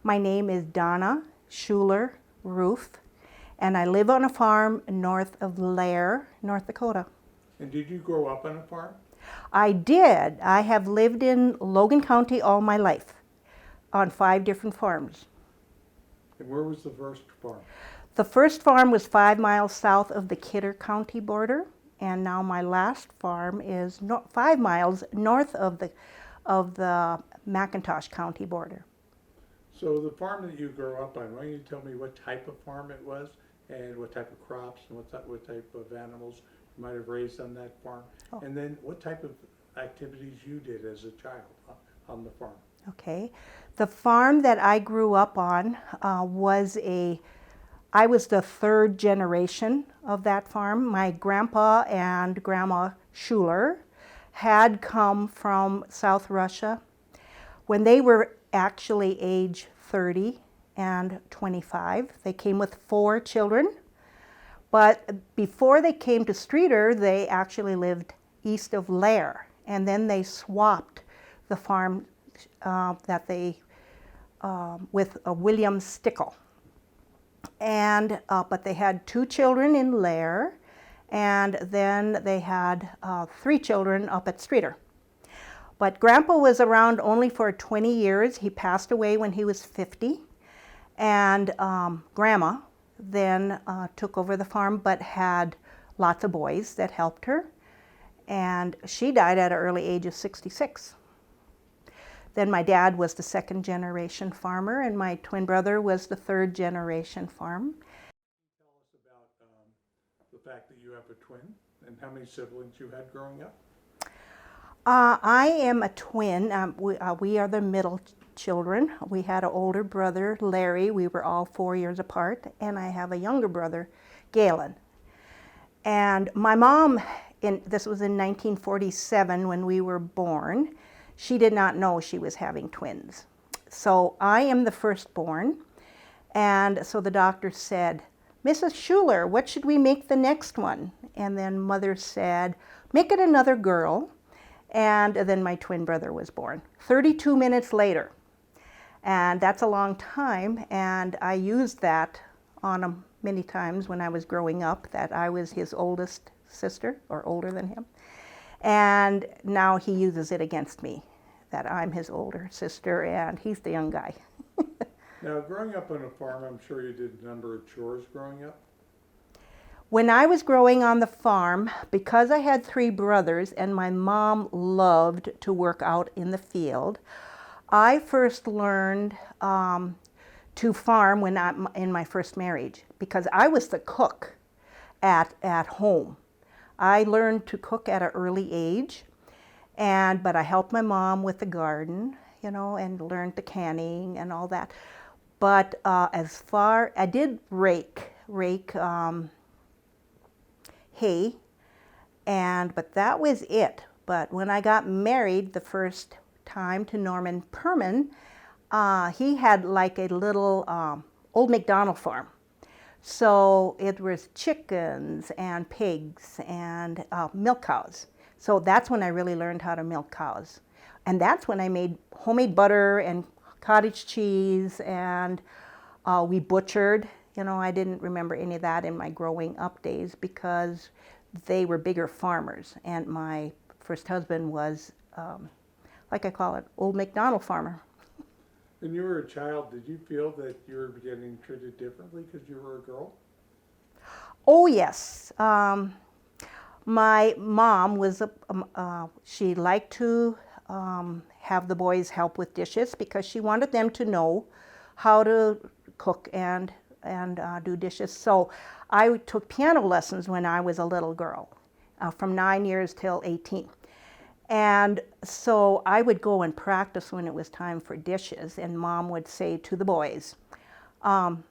My name is Donna Ruff, and I live on a farm north of Lehr, North Dakota. And did you grow up on a farm? I did. I have lived in Logan County all my life on 5 different farms. And where was the first farm? The first farm was 5 miles south of the Kidder County border, and now my last farm is 5 miles north of the McIntosh County border. So the farm that you grew up on, why don't you tell me what type of farm it was and what type of crops and what type of animals you might have raised on that farm, and then what type of activities you did as a child on the farm. Okay. The farm that I grew up on I was the 3rd generation of that farm. My grandpa and grandma Schuler had come from South Russia when they were actually age 30 and 25. They came with 4 children, but before they came to Streator, they actually lived east of Lehr, and then they swapped the farm with William Stickle. And but they had 2 children in Lehr, and then they had 3 children up at Streator. But Grandpa was around only for 20 years. He passed away when he was 50. And Grandma then took over the farm, but had lots of boys that helped her. And she died at an early age of 66. Then my dad was the 2nd generation farmer, and my twin brother was the 3rd generation farm. Tell us about the fact that you have a twin and how many siblings you had growing up. I am a twin. We are the middle children. We had an older brother, Larry. We were all 4 years apart. And I have a younger brother, Galen. And my mom, this was in 1947 when we were born, she did not know she was having twins. So I am the firstborn. And so the doctor said, "Mrs. Schuler, what should we make the next one?" And then Mother said, "Make it another girl." And then my twin brother was born 32 minutes later. And that's a long time, and I used that on him many times when I was growing up, that I was his oldest sister, or older than him. And now he uses it against me, that I'm his older sister and he's the young guy. Now, growing up on a farm, I'm sure you did a number of chores growing up. When I was growing on the farm, because I had 3 brothers and my mom loved to work out in the field, I first learned to farm in my first marriage, because I was the cook at home. I learned to cook at an early age, but I helped my mom with the garden, and learned the canning and all that. But I did rake hay, but that was it. But when I got married the first time to Norman Perman, he had like a little old McDonald farm. So it was chickens and pigs and milk cows. So that's when I really learned how to milk cows. And that's when I made homemade butter and cottage cheese, and we butchered. I didn't remember any of that in my growing up days because they were bigger farmers. And my first husband was, like I call it, old McDonald farmer. When you were a child, did you feel that you were getting treated differently because you were a girl? Oh, yes. My mom was, she liked to have the boys help with dishes because she wanted them to know how to cook and do dishes. So I took piano lessons when I was a little girl, from 9 years till 18. And so I would go and practice when it was time for dishes, and Mom would say to the boys, grab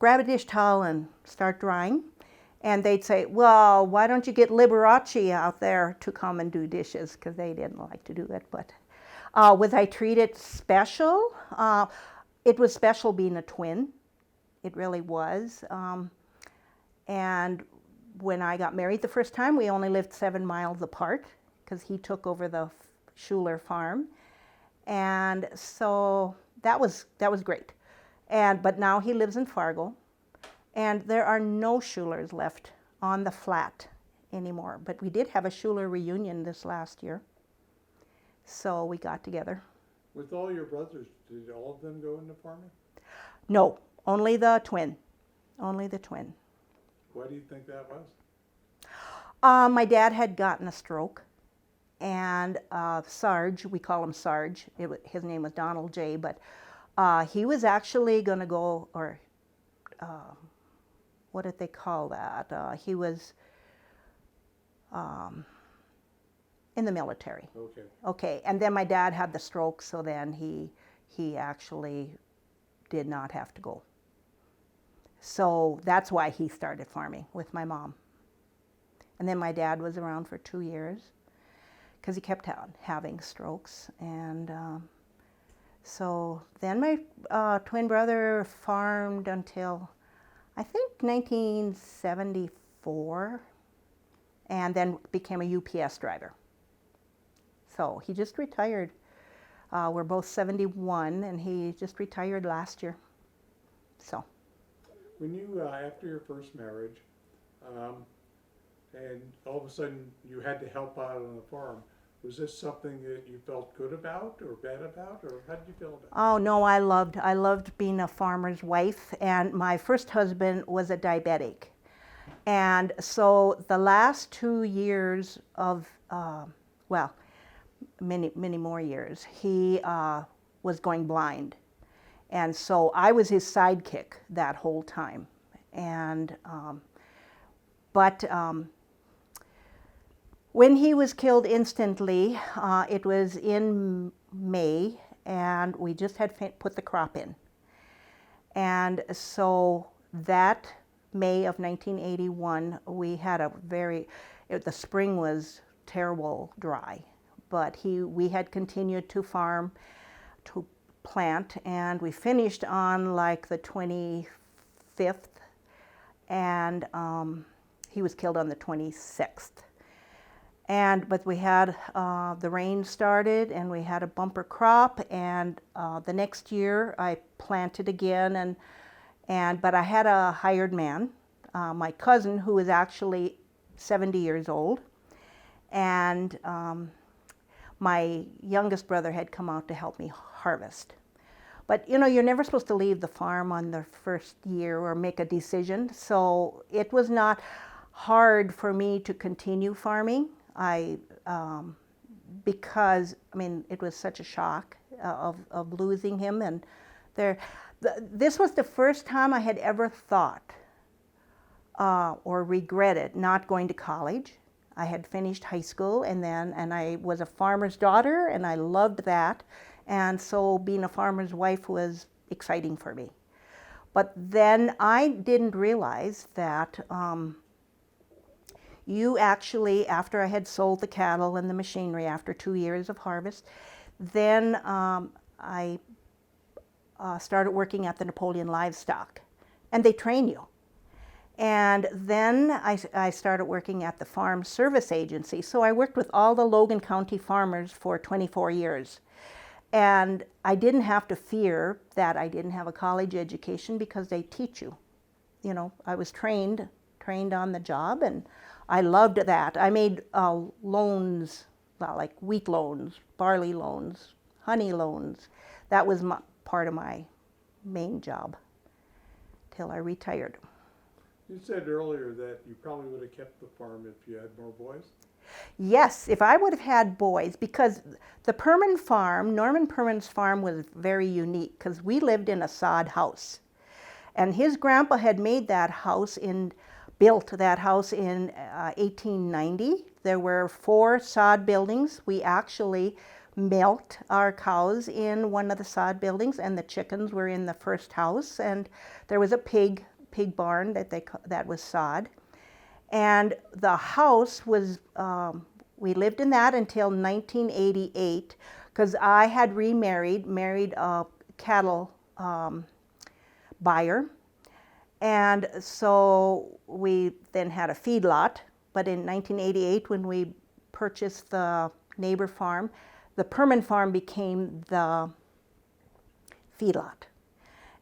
a dish towel and start drying. And they'd say, "Well, why don't you get Liberace out there to come and do dishes?" Because they didn't like to do it. But was I treated special? It was special being a twin. It really was. And when I got married the first time, we only lived 7 miles apart because he took over the Schuler farm. And so that was great. But now he lives in Fargo, and there are no Schulers left on the flat anymore. But we did have a Schuler reunion this last year, so we got together. With all your brothers, did all of them go into farming? No, only the twin. Only the twin. Why do you think that was? My dad had gotten a stroke, and Sarge, we call him Sarge, his name was Donald J., but he was actually going to go, or what did they call that? He was in the military. Okay. Okay, and then my dad had the stroke, so then he actually did not have to go. So that's why he started farming with my mom. And then my dad was around for 2 years because he kept having strokes. And so then my twin brother farmed until I think 1974, and then became a UPS driver. So he just retired. We're both 71, and he just retired last year. So. When you, after your first marriage, and all of a sudden you had to help out on the farm, was this something that you felt good about or bad about, or how did you feel about it? Oh no, I loved being a farmer's wife, and my first husband was a diabetic. And so the last 2 years of, well, many more years, he was going blind. And so I was his sidekick that whole time. And, but when he was killed instantly, it was in May, and we just had put the crop in. And so that May of 1981, we had the spring was terrible dry, but we had continued to farm, to plant, and we finished on like the 25th, and he was killed on the 26th. But we had the rain started, and we had a bumper crop, and the next year I planted again, but I had a hired man, my cousin, who was actually 70 years old, and my youngest brother had come out to help me harvest. But you know, you're never supposed to leave the farm on the first year or make a decision, so it was not hard for me to continue farming. Because I mean, it was such a shock of losing him, and this was the first time I had ever thought or regretted not going to college. I had finished high school, and I was a farmer's daughter, and I loved that. And so being a farmer's wife was exciting for me. But then I didn't realize that you actually, after I had sold the cattle and the machinery after 2 years of harvest, then I started working at the Napoleon Livestock, and they train you. And then I started working at the Farm Service Agency. So I worked with all the Logan County farmers for 24 years. And I didn't have to fear that I didn't have a college education because they teach you. You know, I was trained on the job, and I loved that. I made loans, like wheat loans, barley loans, honey loans. That was part of my main job till I retired. You said earlier that you probably would have kept the farm if you had more boys. Yes, if I would have had boys, because the Perman farm, Norman Perman's farm, was very unique because we lived in a sod house. And his grandpa had made built that house in 1890. There were 4 sod buildings. We actually milked our cows in one of the sod buildings, and the chickens were in the first house. And there was a pig barn that was sod. And the house was, we lived in that until 1988, because I had married a cattle buyer. And so we then had a feedlot. But in 1988, when we purchased the neighbor farm, the Perman farm became the feedlot.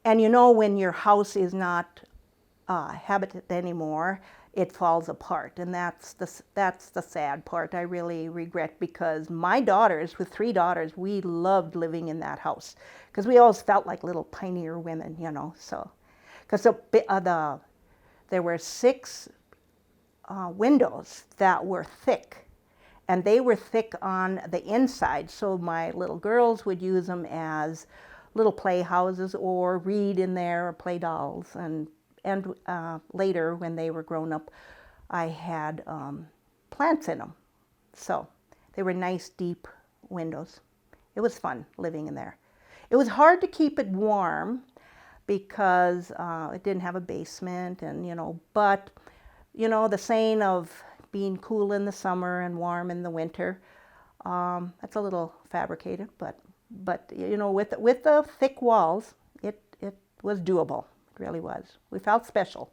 And you know, when your house is not habited anymore, it falls apart, and that's the sad part. I really regret, because my daughters, with 3 daughters, we loved living in that house because we always felt like little pioneer women, you know. So, because there were 6 windows that were thick, and they were thick on the inside, so my little girls would use them as little playhouses or read in there or play dolls. And later, when they were grown up, I had plants in them. So they were nice, deep windows. It was fun living in there. It was hard to keep it warm because it didn't have a basement, and but the saying of being cool in the summer and warm in the winter, that's a little fabricated, but with the thick walls, it was doable. It really was. We felt special.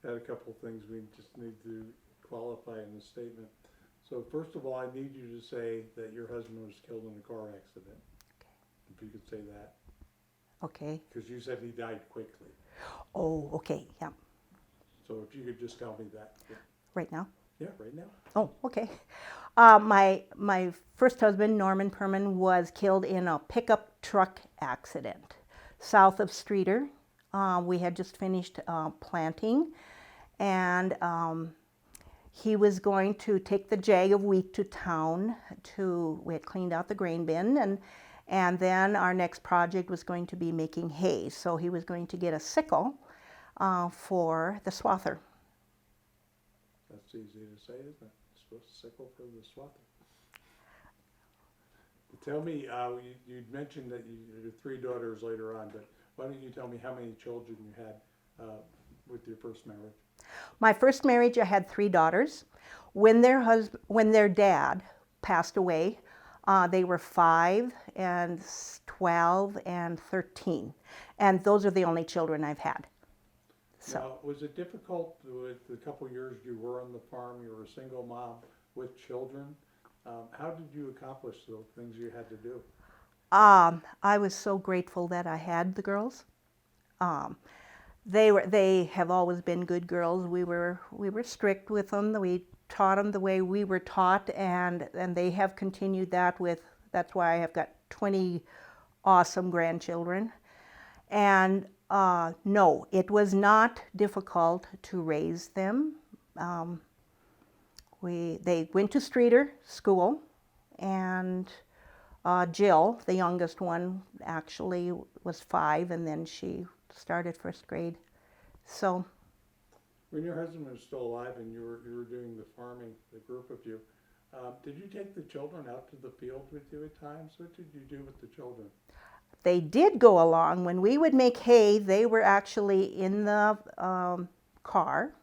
Got a couple of things we just need to qualify in the statement. So first of all, I need you to say that your husband was killed in a car accident. Okay. If you could say that. Okay. Because you said he died quickly. Oh, okay, yeah. So if you could just tell me that. Right now? Yeah, right now. Oh, okay. My first husband, Norman Perman, was killed in a pickup truck accident south of Streeter. We had just finished planting, and he was going to take the jag of wheat to town. We had cleaned out the grain bin, and then our next project was going to be making hay. So he was going to get a sickle for the swather. That's easy to say, isn't it? Supposed to sickle for the swather. Tell me, you mentioned that your 3 daughters later on, but why don't you tell me how many children you had with your first marriage? My first marriage, I had 3 daughters. When their dad passed away, they were 5 and 12 and 13, and those are the only children I've had. So. Now, was it difficult with the couple years you were on the farm? You were a single mom with children. How did you accomplish the things you had to do? I was so grateful that I had the girls. They have always been good girls. We were strict with them. We taught them the way we were taught, and they have continued that with. That's why I have got 20 awesome grandchildren. And no, it was not difficult to raise them. They went to Streeter school, and Jill, the youngest one, actually was 5, and then she started first grade. So. When your husband was still alive and you were doing the farming, the group of you, did you take the children out to the field with you at times? What did you do with the children? They did go along. When we would make hay, they were actually in the car,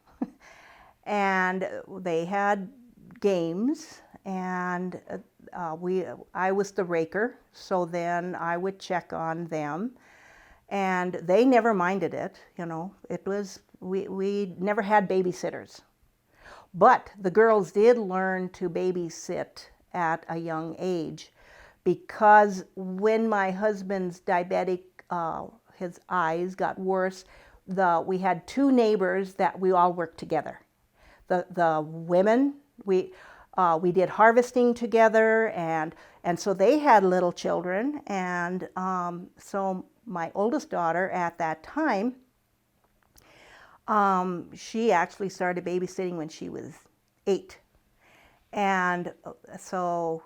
and they had games, and I was the raker, so then I would check on them, and they never minded it. It was we never had babysitters, but the girls did learn to babysit at a young age, because when my husband's diabetic, his eyes got worse, we had 2 neighbors that we all worked together. The women, we did harvesting together, and so they had little children, and so my oldest daughter at that time, she actually started babysitting when she was 8, and so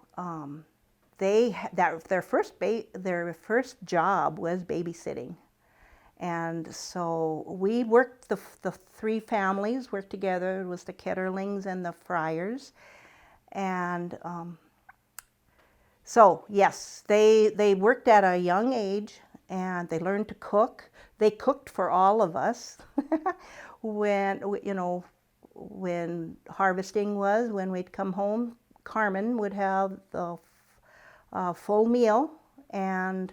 their first job was babysitting. And so we worked, the 3 families worked together. It was the Ketterlings and the Friars. And so yes, they worked at a young age, and they learned to cook. They cooked for all of us. When harvesting was, when we'd come home, Carmen would have the full meal, and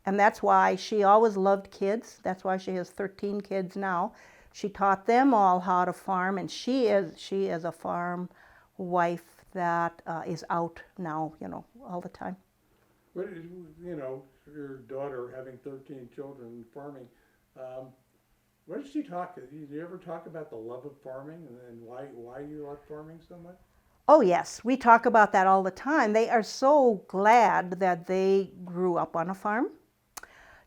that's why she always loved kids. That's why she has 13 kids now. She taught them all how to farm, and she is a farm wife that is out now, all the time. What is, you know, your daughter having 13 children and farming, um, what did she talk? Did you ever talk about the love of farming and why you love farming so much? Oh, yes, we talk about that all the time. They are so glad that they grew up on a farm.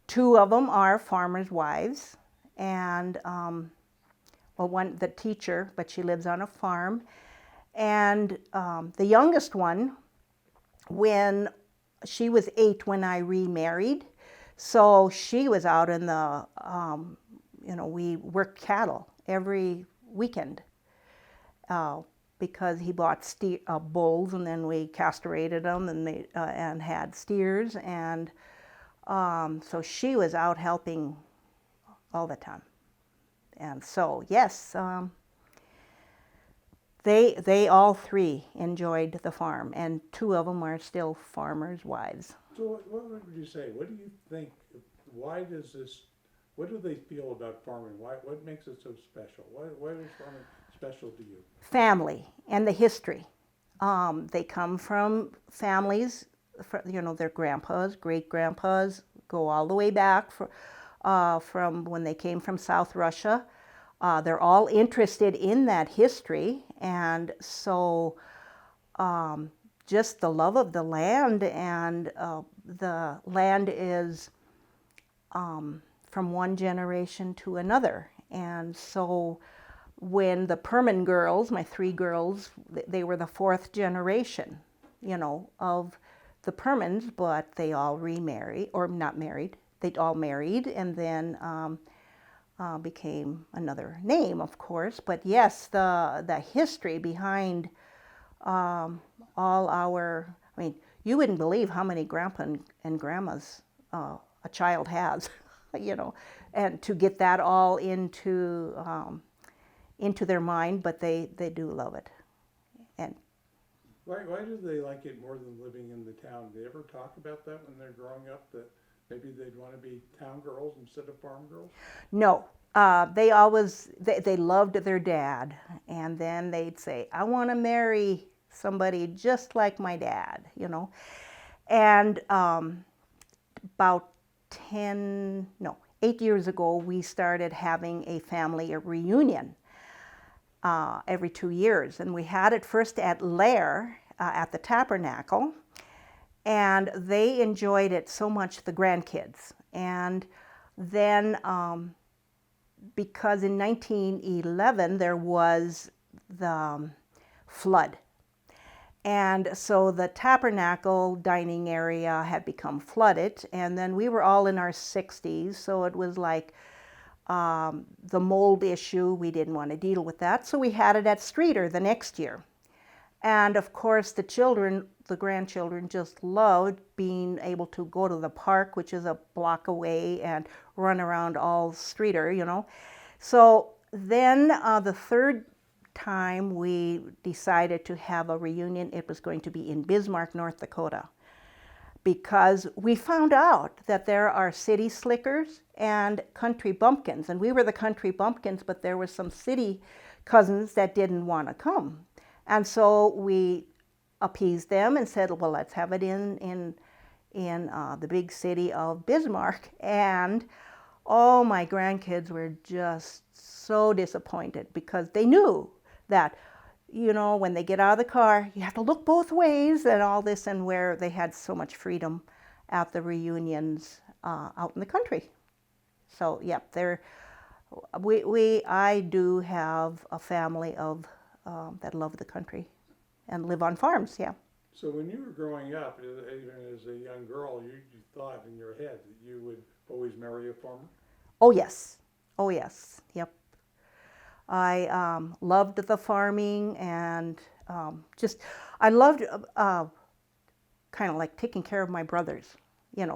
Two of them are farmers' wives, and well, one the teacher, but she lives on a farm. And the youngest one, when she was 8 when I remarried, so she was out in the, we worked cattle every weekend uh, because he bought bulls, and then we castrated them and had steers, and so she was out helping all the time. And so, yes, they all three enjoyed the farm, and two of them are still farmers' wives. So what would you say? What do you think? Why does this? What do they feel about farming? What makes it so special? Why is farming special to you? Family and the history. They come from families, their grandpas, great grandpas, go all the way back from when they came from South Russia. They're all interested in that history, and so just the love of the land, and the land is from one generation to another. And so when the Perman girls, my three girls, they were the fourth generation, of the Permans, but they all remarried, or not married, they all married, and then became another name, of course. But yes, the history behind all our, you wouldn't believe how many grandpa and grandmas a child has, and to get that all into their mind, but they do love it. And Why do they like it more than living in the town? Do they ever talk about that when they're growing up, that maybe they'd want to be town girls instead of farm girls? no, they loved their dad, and then they'd say, I want to marry somebody just like my dad, And about 8 years ago, we started having a family reunion every 2 years. And we had it first at Lehr, at the Tabernacle, and they enjoyed it so much, the grandkids. And then, because in 1911 there was the flood, and so the Tabernacle dining area had become flooded, and then we were all in our 60s, so it was like the mold issue, we didn't want to deal with that, so we had it at Streeter the next year. And of course the grandchildren just loved being able to go to the park, which is a block away, and run around all Streeter, So then the third time we decided to have a reunion, it was going to be in Bismarck, North Dakota, because we found out that there are city slickers and country bumpkins, and we were the country bumpkins, but there were some city cousins that didn't want to come. And so we appeased them and said, well, let's have it in the big city of Bismarck. And oh, my grandkids were just so disappointed, because they knew that, when they get out of the car, you have to look both ways and all this, and where they had so much freedom at the reunions out in the country. So, yeah, I do have a family of that love the country and live on farms, yeah. So when you were growing up, even as a young girl, you thought in your head that you would always marry a farmer? Oh, yes. Oh, yes. Yep. I loved the farming, and I loved kind of like taking care of my brothers,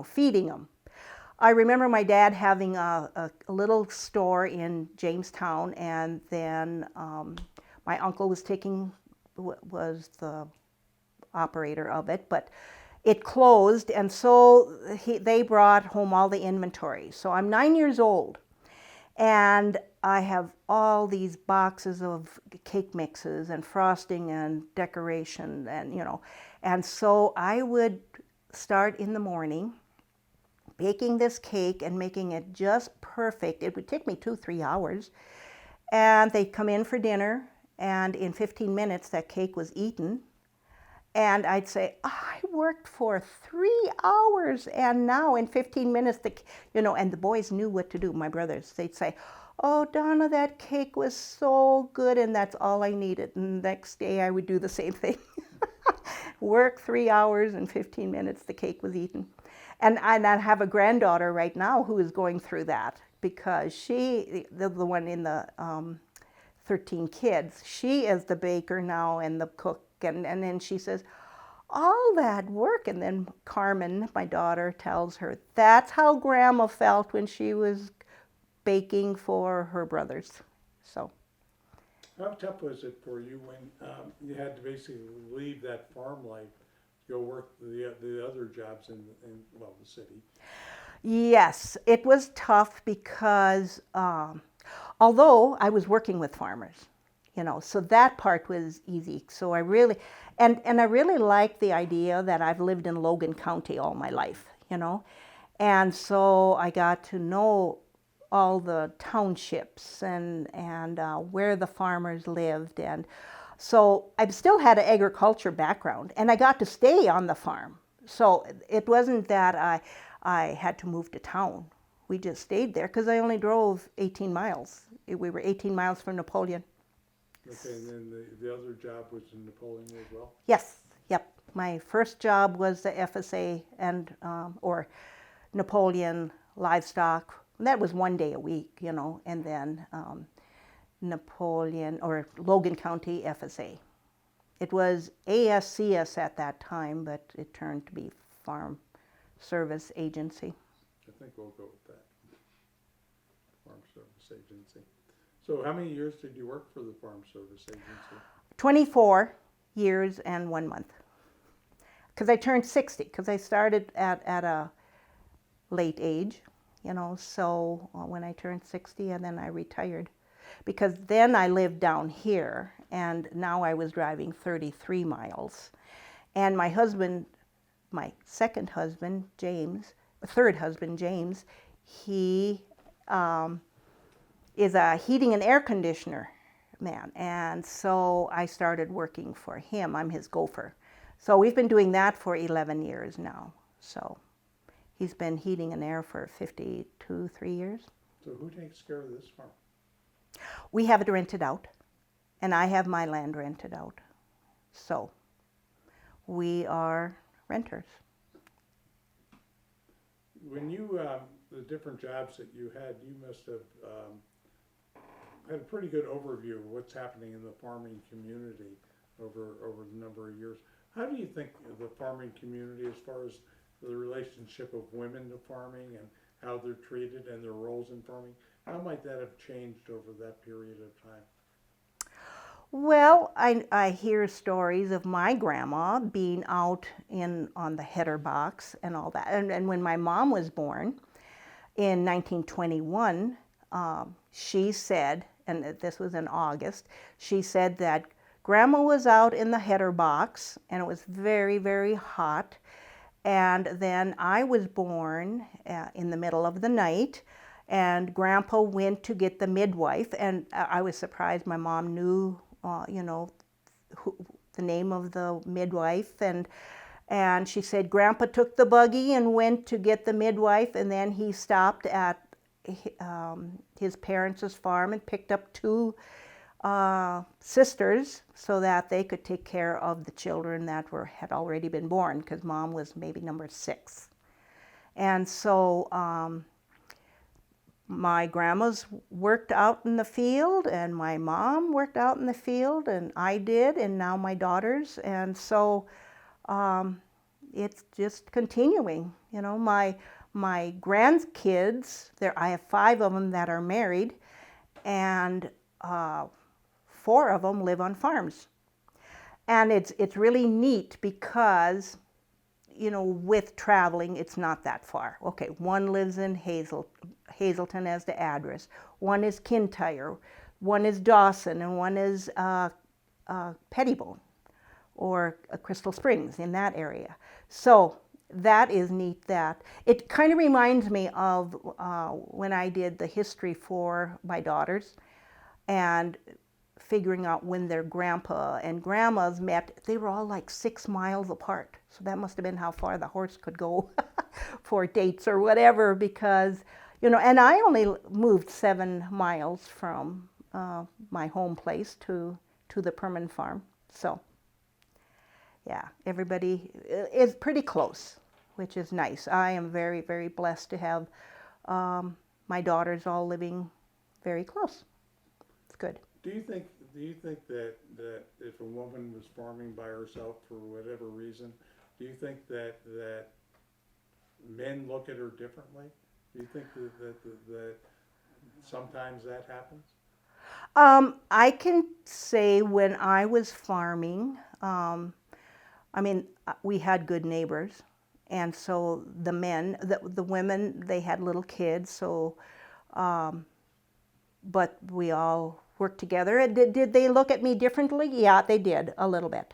feeding them. I remember my dad having a little store in Jamestown, and then my uncle was the operator of it, but it closed, and so they brought home all the inventory. So I'm 9 years old, and I have all these boxes of cake mixes and frosting and decoration, and and so I would start in the morning, baking this cake and making it just perfect. It would take me 2-3 hours. And they'd come in for dinner, and in 15 minutes that cake was eaten. And I'd say, I worked for 3 hours, and now in 15 minutes, and the boys knew what to do, my brothers. They'd say, oh, Donna, that cake was so good, and that's all I needed. And the next day I would do the same thing. Work 3 hours, and 15 minutes the cake was eaten. And I have a granddaughter right now who is going through that, because she, the one in the 13 kids, she is the baker now and the cook. And then she says, all that work. And then Carmen, my daughter, tells her, that's how Grandma felt when she was baking for her brothers. So. How tough was it for you when you had to basically leave that farm life, go work the other jobs in the city? Yes, it was tough because although I was working with farmers, so that part was easy. So I really, and I really like the idea that I've lived in Logan County all my life, and so I got to know all the townships and where the farmers lived, and so I still had an agriculture background, and I got to stay on the farm. So it wasn't that I had to move to town. We just stayed there because I only drove 18 miles. We were 18 miles from Napoleon. Okay, and then the other job was in Napoleon as well? Yes, yep. My first job was the FSA and or Napoleon livestock. That was 1 day a week, and then Napoleon or Logan County FSA. It was ASCS at that time, but it turned to be Farm Service Agency. I think we'll go with that. Farm Service Agency. So how many years did you work for the Farm Service Agency? 24 years and 1 month. Because I turned 60, because I started at a late age, so when I turned 60, and then I retired. Because then I lived down here, and now I was driving 33 miles. And my husband, my second husband, James, third husband, James, he is a heating and air conditioner man. And so I started working for him. I'm his gopher. So we've been doing that for 11 years now. So he's been heating and air for 3 years. So who takes care of this farm? We have it rented out, and I have my land rented out. So we are renters. When you, the different jobs that you must have had a pretty good overview of what's happening in the farming community over the number of years. How do you think the farming community, as far as the relationship of women to farming and how they're treated and their roles in farming, how might that have changed over that period of time? Well, I hear stories of my grandma being out on the header box and all that. And when my mom was born in 1921, she said, and this was in August, she said that Grandma was out in the header box, and it was very, very hot. And then I was born in the middle of the night, and Grandpa went to get the midwife, and I was surprised my mom knew, the name of the midwife, and she said Grandpa took the buggy and went to get the midwife, and then he stopped at his parents' farm and picked up 2 sisters so that they could take care of the children that had already been born, because Mom was maybe number 6. And so my grandmas worked out in the field, and my mom worked out in the field, and I did, and now my daughters. And so it's just continuing. My grandkids, I have 5 of them that are married, and 4 of them live on farms. And it's really neat because, with traveling, it's not that far. Okay, one lives in Hazelton as the address. One is Kintyre, one is Dawson, and one is Pettibone or Crystal Springs in that area. So that is neat. That it kind of reminds me of when I did the history for my daughters, and figuring out when their grandpa and grandmas met. They were all like 6 miles apart, so that must have been how far the horse could go for dates or whatever, because and I only moved 7 miles from my home place to the permanent farm. So yeah, everybody is pretty close, which is nice. I am very, very blessed to have my daughters all living very close. It's good. Do you think that if a woman was farming by herself for whatever reason, do you think that men look at her differently? Do you think that sometimes that happens? I can say when I was farming, we had good neighbors, and so the men, the women, they had little kids, so, but we all worked together. And did they look at me differently? Yeah, they did a little bit.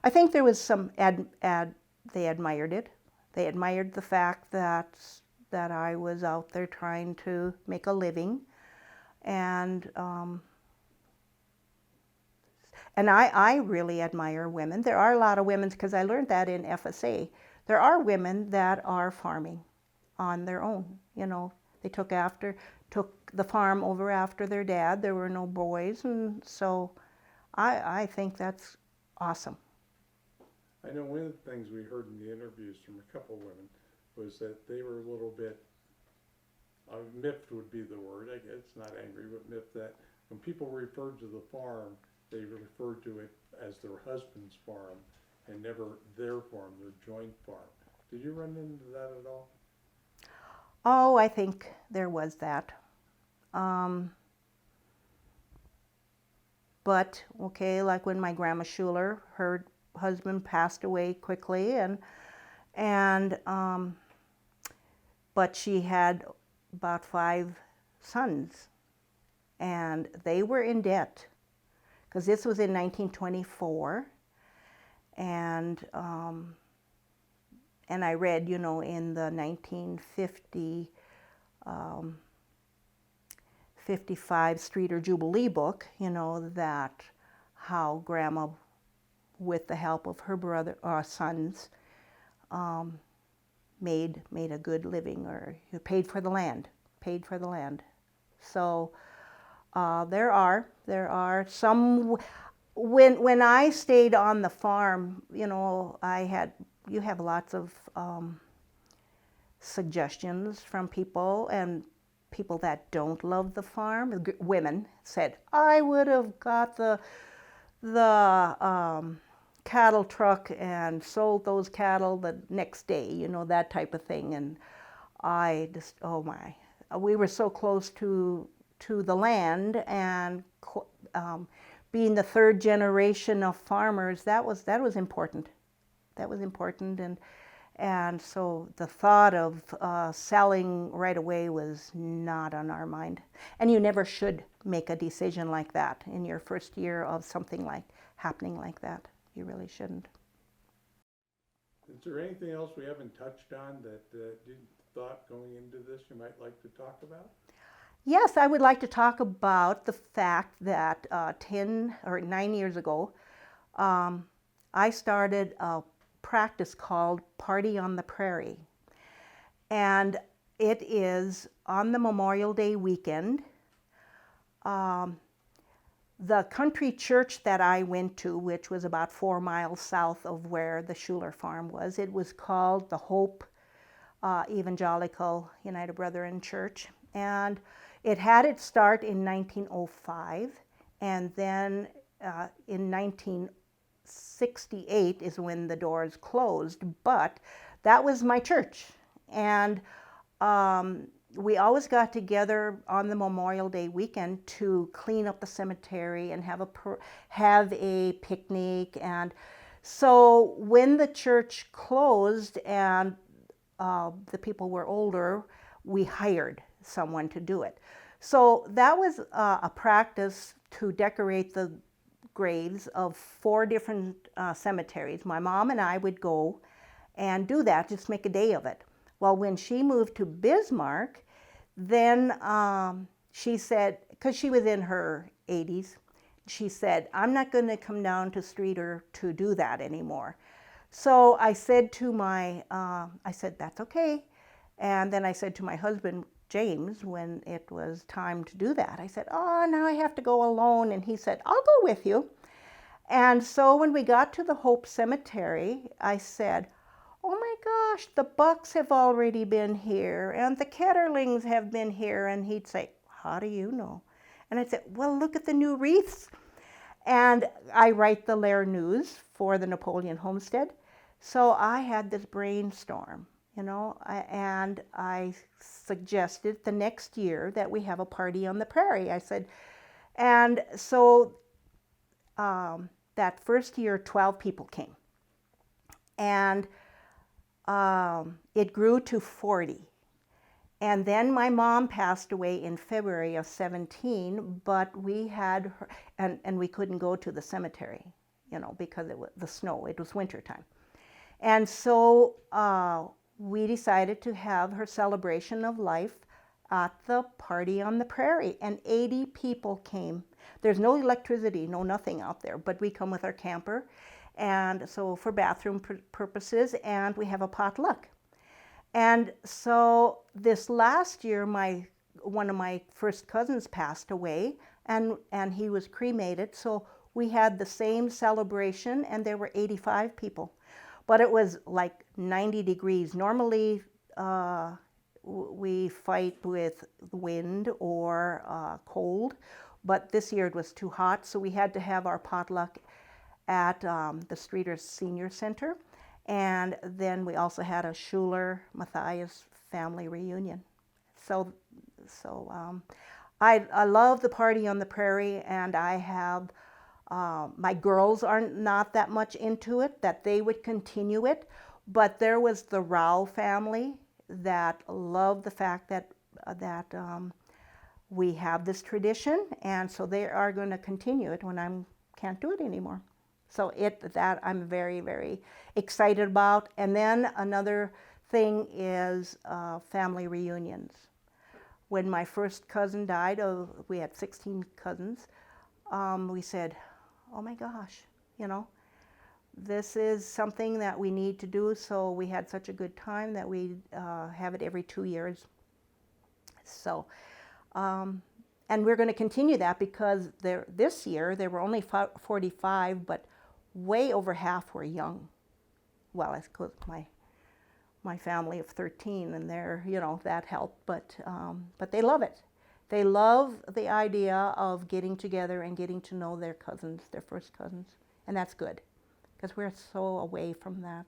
I think there was some they admired it. They admired the fact that I was out there trying to make a living, and I really admire women. There are a lot of women, because I learned that in FSA. There are women that are farming on their own. They took the farm over after their dad. There were no boys, and so I think that's awesome. I know one of the things we heard in the interviews from a couple of women was that they were a little bit, miffed would be the word, I guess, not angry, but miffed that when people referred to the farm, they referred to it as their husband's farm and never their farm, their joint farm. Did you run into that at all? Oh, I think there was that. But, okay, like when my grandma Schuler, her husband passed away quickly, but she had about 5 sons, and they were in debt, because this was in 1924, and I read, in the 1955 Streeter Jubilee book, that how Grandma, with the help of her sons, made a good living, or paid for the land. So there are some. When I stayed on the farm, you have lots of suggestions from people, and people that don't love the farm. Women said, I would have got the cattle truck and sold those cattle the next day, that type of thing. And I just, oh my, we were so close to the land, and being the 3rd generation of farmers, that was important. And so the thought of selling right away was not on our mind. And you never should make a decision like that in your first year of something happening like that. You really shouldn't. Is there anything else we haven't touched on that you thought going into this you might like to talk about? Yes, I would like to talk about the fact that 10 or 9 years ago, I started a practice called Party on the Prairie. And it is on the Memorial Day weekend. The country church that I went to, which was about 4 miles south of where the Schuler farm was, it was called the Hope Evangelical United Brethren Church. And it had its start in 1905, and then in 1968 is when the doors closed, but that was my church. And we always got together on the Memorial Day weekend to clean up the cemetery and have a picnic. And so when the church closed and the people were older, we hired someone to do it. So that was a practice to decorate the graves of 4 different cemeteries. My mom and I would go and do that, just make a day of it. Well, when she moved to Bismarck, then she said, because she was in her 80s, she said, I'm not going to come down to Streeter to do that anymore. So I said to I said, that's okay. And then I said to my husband, James, when it was time to do that, I said, oh, now I have to go alone. And he said, I'll go with you. And so when we got to the Hope Cemetery, I said, oh my gosh, the Bucks have already been here and the Ketterlings have been here. And he'd say, how do you know? And I'd say, well, look at the new wreaths. And I write the Lehr News for the Napoleon Homestead. So I had this brainstorm, and I suggested the next year that we have a party on the prairie. I said, and so that first year, 12 people came. And it grew to 40. And then my mom passed away in February of 17, but we had her, and we couldn't go to the cemetery, because it was the snow, it was wintertime. And so we decided to have her celebration of life at the party on the prairie, and 80 people came. There's no electricity, no nothing out there, but we come with our camper, and so for bathroom purposes, and we have a potluck. And so this last year, one of my first cousins passed away, and he was cremated. So we had the same celebration, and there were 85 people. But it was like 90 degrees. Normally, we fight with wind or cold, but this year it was too hot, so we had to have our potluck at the Streeter Senior Center. And then we also had a Schuler Matthias family reunion. So I love the party on the prairie, and I have, my girls are not that much into it, that they would continue it, but there was the Rao family that loved the fact that we have this tradition, and so they are going to continue it when I can't do it anymore. So that I'm very, very excited about. And then another thing is family reunions. When my first cousin died, we had 16 cousins, we said, oh my gosh, this is something that we need to do. So we had such a good time that we have it every 2 years. So, and we're going to continue that because this year there were only 45, but way over half were young. Well, I suppose my family of 13, and they're, that helped, but they love it. They love the idea of getting together and getting to know their cousins, their first cousins, and that's good, because we're so away from that.